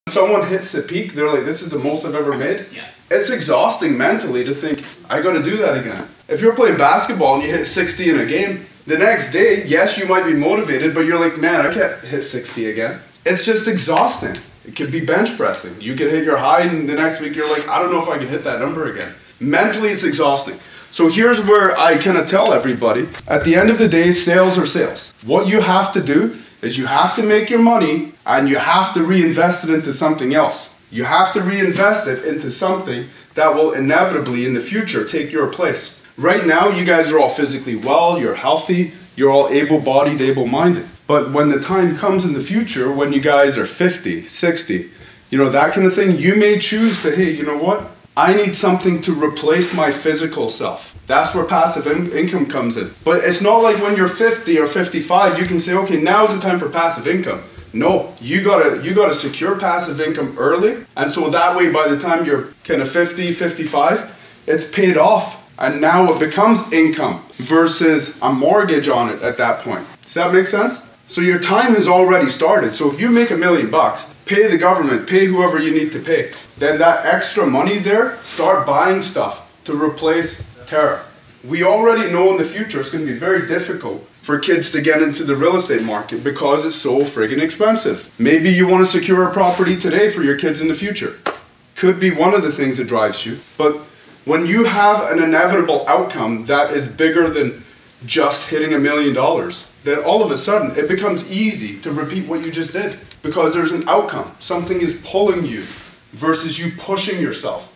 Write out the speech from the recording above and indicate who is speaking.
Speaker 1: Someone hits a peak, they're like, this is the most I've ever made.
Speaker 2: Yeah.
Speaker 1: It's exhausting mentally to think, I gotta do that again. If you're playing basketball and you hit 60 in a game, the next day, yes, you might be motivated, but you're like, man, I can't hit 60 again. It's just exhausting. It could be bench pressing. You could hit your high and the next week you're like, I don't know if I can hit that number again. Mentally, it's exhausting. So here's where I kind of tell everybody, at the end of the day, sales are sales. What you have to do is you have to make your money and you have to reinvest it into something else. You have to reinvest it into something that will inevitably in the future take your place. Right now, you guys are all physically well, you're healthy, you're all able-bodied, able-minded. But when the time comes in the future, when you guys are 50, 60, you know, that kind of thing, you may choose to, hey, you know what? I need something to replace my physical self. That's where passive income comes in. But it's not like when you're 50 or 55, you can say, okay, now's the time for passive income. No, you gotta secure passive income early. And so that way, by the time you're kind of 50, 55, it's paid off. And now it becomes income versus a mortgage on it at that point. Does that make sense? So your time has already started. So if you make $1 million, pay the government, pay whoever you need to pay. Then that extra money there, start buying stuff to replace terror. We already know in the future it's going to be very difficult for kids to get into the real estate market because it's so friggin' expensive. Maybe you want to secure a property today for your kids in the future. Could be one of the things that drives you. But when you have an inevitable outcome that is bigger than just hitting $1 million, then all of a sudden it becomes easy to repeat what you just did because there's an outcome. Something is pulling you versus you pushing yourself.